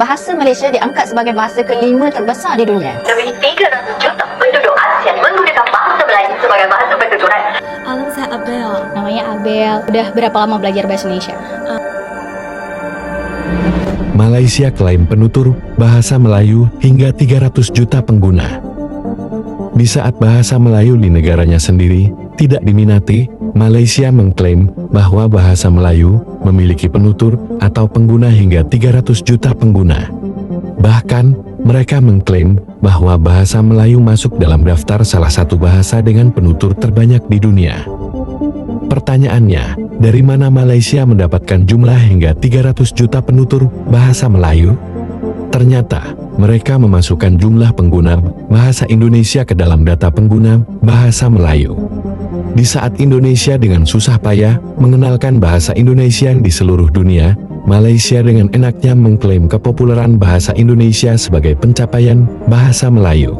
Bahasa Malaysia diangkat sebagai bahasa kelima terbesar di dunia. Lebih 300 juta penduduk ASEAN menggunakan bahasa Melayu sebagai bahasa pertuturan. Nama saya Abel. Namanya Abel. Udah berapa lama belajar bahasa Indonesia? Malaysia klaim penutur bahasa Melayu hingga 300 juta pengguna. Di saat bahasa Melayu di negaranya sendiri tidak diminati, Malaysia mengklaim bahwa bahasa Melayu memiliki penutur atau pengguna hingga 300 juta pengguna. Bahkan, mereka mengklaim bahwa bahasa Melayu masuk dalam daftar salah satu bahasa dengan penutur terbanyak di dunia. Pertanyaannya, dari mana Malaysia mendapatkan jumlah hingga 300 juta penutur bahasa Melayu? Ternyata, mereka memasukkan jumlah pengguna bahasa Indonesia ke dalam data pengguna bahasa Melayu. Di saat Indonesia dengan susah payah mengenalkan bahasa Indonesia di seluruh dunia, Malaysia dengan enaknya mengklaim kepopuleran bahasa Indonesia sebagai pencapaian bahasa Melayu.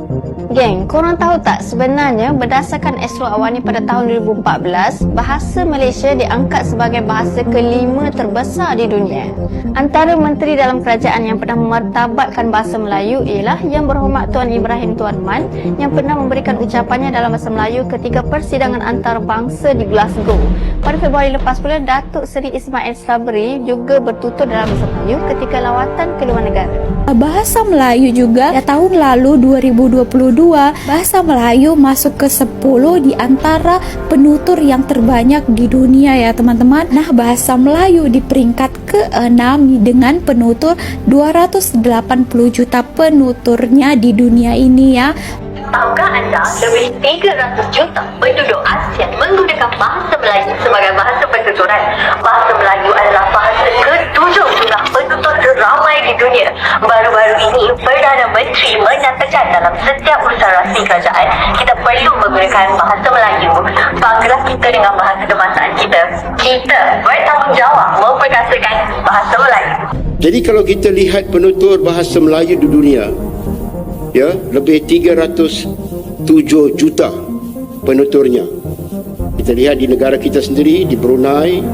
Geng, korang tahu tak sebenarnya berdasarkan Astro Awani pada tahun 2014, bahasa Malaysia diangkat sebagai bahasa kelima terbesar di dunia. Antara menteri dalam kerajaan yang pernah memartabatkan bahasa Melayu ialah Yang Berhormat Tuan Ibrahim Tuan Man yang pernah memberikan ucapannya dalam bahasa Melayu ketika persidangan antarabangsa di Glasgow. Pada Februari lepas pula, Datuk Seri Ismail Sabri juga bertutur dalam bahasa Melayu ketika lawatan ke luar negara. Bahasa Melayu juga ya, tahun lalu 2022 bahasa Melayu masuk ke 10 di antara penutur yang terbanyak di dunia ya teman-teman. Nah, bahasa Melayu di peringkat ke-6 dengan penutur 280 juta penuturnya di dunia ini ya. Tahukah anda, lebih 300 juta penduduk ASEAN menggunakan bahasa Melayu sebagai bahasa pertuturan. Bahasa Melayu adalah bahasa ke-7 jumlah penutur teramai di dunia. Baru-baru ini, Perdana Menteri menyatakan dalam setiap usaha rasmi kerajaan, kita perlu menggunakan bahasa Melayu. Banggalah kita dengan bahasa kebangsaan kita. Kita bertanggungjawab memperkasakan bahasa Melayu. Jadi kalau kita lihat penutur bahasa Melayu di dunia, ya, lebih 307 juta penuturnya. Kita lihat di negara kita sendiri, di Brunei,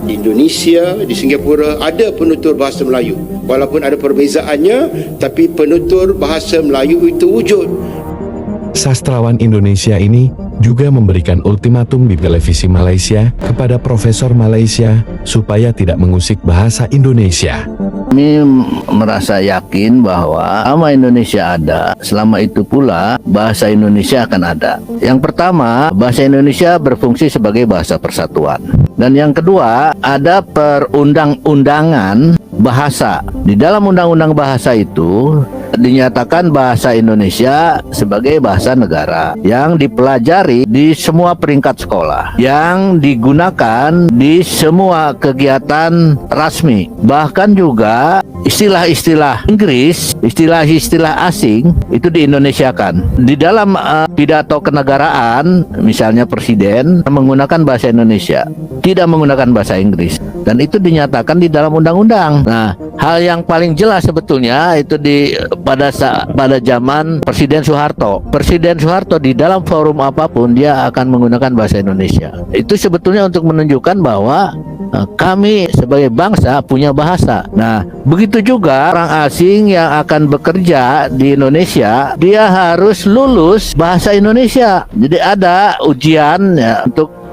di Indonesia, di Singapura ada penutur bahasa Melayu. Walaupun ada perbezaannya, tapi penutur bahasa Melayu itu wujud. Sastrawan Indonesia ini juga memberikan ultimatum di televisi Malaysia kepada Profesor Malaysia supaya tidak mengusik bahasa Indonesia. Kami merasa yakin bahwa selama Indonesia ada, selama itu pula bahasa Indonesia akan ada. Yang pertama, bahasa Indonesia berfungsi sebagai bahasa persatuan. Dan yang kedua, ada perundang-undangan bahasa. Di dalam undang-undang bahasa itu dinyatakan bahasa Indonesia sebagai bahasa negara yang dipelajari di semua peringkat sekolah, yang digunakan di semua kegiatan rasmi. Bahkan juga istilah-istilah Inggris, istilah-istilah asing itu di-Indonesiakan. Di dalam pidato kenegaraan, misalnya presiden menggunakan bahasa Indonesia, tidak menggunakan bahasa Inggris. Dan itu dinyatakan di dalam undang-undang. Nah, hal yang paling jelas sebetulnya itu pada zaman Presiden Soeharto. Presiden Soeharto di dalam forum apapun dia akan menggunakan bahasa Indonesia. Itu sebetulnya untuk menunjukkan bahwa kami sebagai bangsa punya bahasa. Nah, begitu juga orang asing yang akan bekerja di Indonesia, dia harus lulus bahasa Indonesia. Jadi ada ujian ya untuk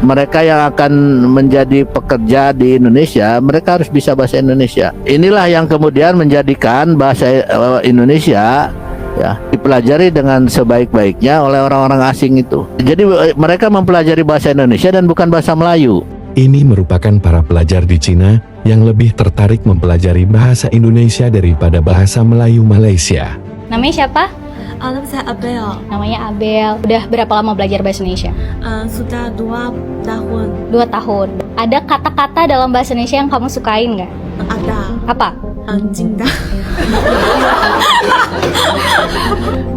mereka yang akan menjadi pekerja di Indonesia, mereka harus bisa bahasa Indonesia. Inilah yang kemudian menjadikan bahasa Indonesia ya dipelajari dengan sebaik-baiknya oleh orang-orang asing itu. Jadi mereka mempelajari bahasa Indonesia dan bukan bahasa Melayu. Ini merupakan para pelajar di Cina yang lebih tertarik mempelajari bahasa Indonesia daripada bahasa Melayu Malaysia. Namanya siapa? Nama saya Abel. Namanya Abel. Udah berapa lama belajar bahasa Indonesia? Sudah 2 tahun. 2 tahun. Ada kata-kata dalam bahasa Indonesia yang kamu sukain nggak? Ada. Apa? Cinta.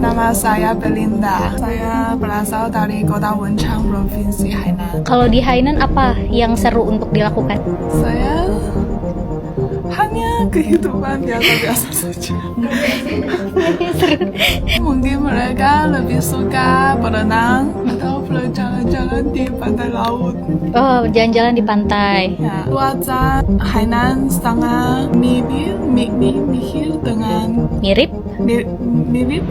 Nama saya Belinda. Saya berasal dari Kota Wenchang, Provinsi Hainan. Kalau di Hainan apa yang seru untuk dilakukan? Saya hanya kehidupan biasa-biasa saja. Mungkin mereka lebih suka berenang atau belajar jalan-jalan di pantai laut. Oh, jalan-jalan di pantai. Ya, cuaca Hainan sangat mirip dengan mirip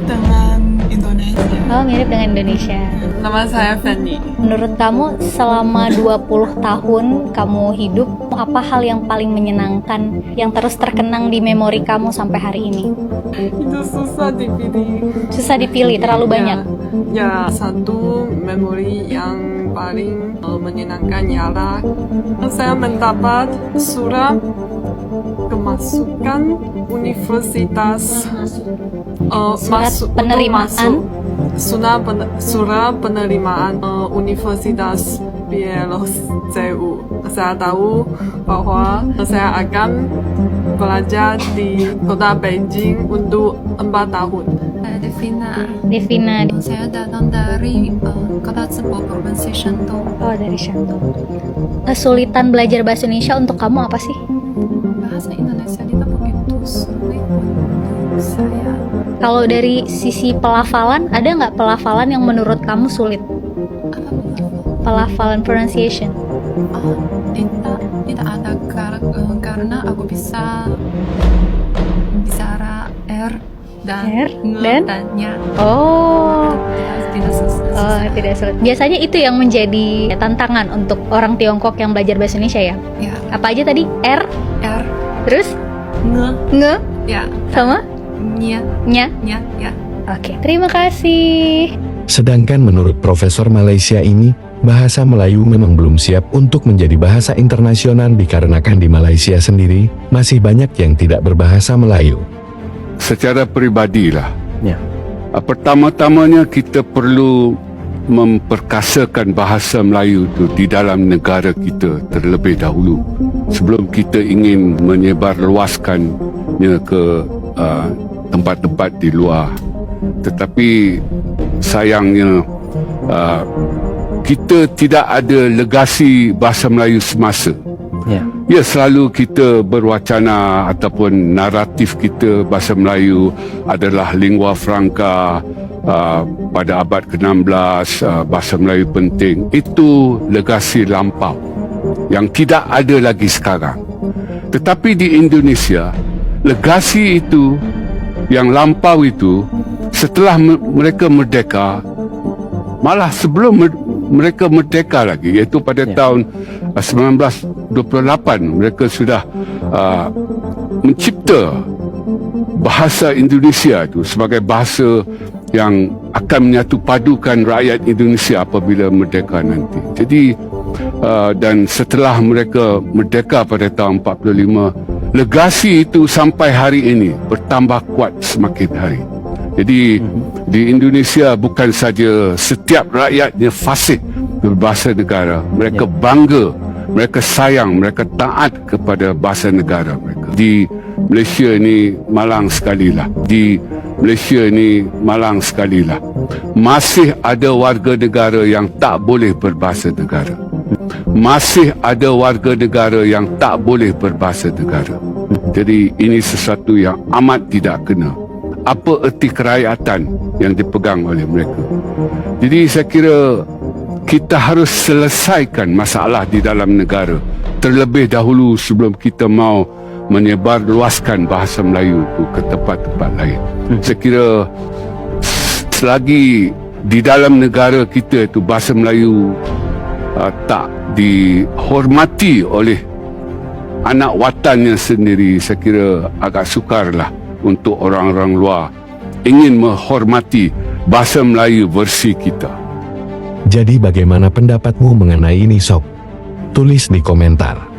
dengan Indonesia. Oh, mirip dengan Indonesia. Nama saya Fanny. Menurut kamu selama 20 tahun kamu hidup, apa hal yang paling menyenangkan yang terus terkenang di memori kamu sampai hari ini? Itu susah dipilih. Susah dipilih, terlalu banyak. Ya, satu memori yang paling menyenangkan ialah saya mendapat surat kemasukan universitas. Penerimaan. Surat penerimaan Universitas BLCU. Saya tahu bahwa saya akan belajar di kota Beijing untuk 4 tahun. Devina. Saya datang dari kota Zibo, provinsi Shandong. Oh, dari Shandong. Kesulitan belajar bahasa Indonesia untuk kamu apa sih? Bahasa Indonesia tidak begitu sulit untuk saya. Kalau dari sisi pelafalan, ada nggak pelafalan yang menurut kamu sulit? Apa Pelafalan pronunciation. tidak ada karena aku bisa bicara R dan R nge dan? dan nya. Oh. Tidak susah. Oh, tidak sulit. Biasanya itu yang menjadi tantangan untuk orang Tiongkok yang belajar bahasa Indonesia ya? Ya, Apa aja tadi? R, R, terus nge, nge, ya, sama nya, nya. ya. Oke, terima kasih. Sedangkan menurut Profesor Malaysia ini, bahasa Melayu memang belum siap untuk menjadi bahasa internasional dikarenakan di Malaysia sendiri masih banyak yang tidak berbahasa Melayu. Secara peribadilah. Ya. Pertama-tamanya kita perlu memperkasakan bahasa Melayu itu di dalam negara kita terlebih dahulu sebelum kita ingin menyebarluaskannya ke tempat-tempat di luar. Tetapi sayangnya kita tidak ada legasi bahasa Melayu semasa. Ya, selalu kita berwacana ataupun naratif kita bahasa Melayu adalah lingua franca pada abad ke-16, bahasa Melayu penting. Itu legasi lampau yang tidak ada lagi sekarang. Tetapi di Indonesia, legasi itu yang lampau itu setelah mereka merdeka, malah sebelum mereka merdeka lagi, iaitu pada tahun 1928 mereka sudah mencipta bahasa Indonesia itu sebagai bahasa yang akan menyatu padukan rakyat Indonesia apabila merdeka nanti. Jadi dan setelah mereka merdeka pada tahun 45, legasi itu sampai hari ini bertambah kuat semakin hari. Jadi di Indonesia bukan saja setiap rakyatnya fasih berbahasa negara, mereka bangga, mereka sayang, mereka taat kepada bahasa negara mereka. Di Malaysia ni malang sekali lah. Di Malaysia ni malang sekali lah. Masih ada warga negara yang tak boleh berbahasa negara. Masih ada warga negara yang tak boleh berbahasa negara. Jadi ini sesuatu yang amat tidak kena. Apa erti kerakyatan yang dipegang oleh mereka. Jadi saya kira kita harus selesaikan masalah di dalam negara terlebih dahulu sebelum kita mau menyebarluaskan bahasa Melayu itu ke tempat-tempat lain. Saya kira selagi di dalam negara kita itu bahasa Melayu tak dihormati oleh anak watannya sendiri, saya kira agak sukarlah untuk orang-orang luar ingin menghormati bahasa Melayu versi kita. Jadi bagaimana pendapatmu mengenai ini sob? Tulis di komentar.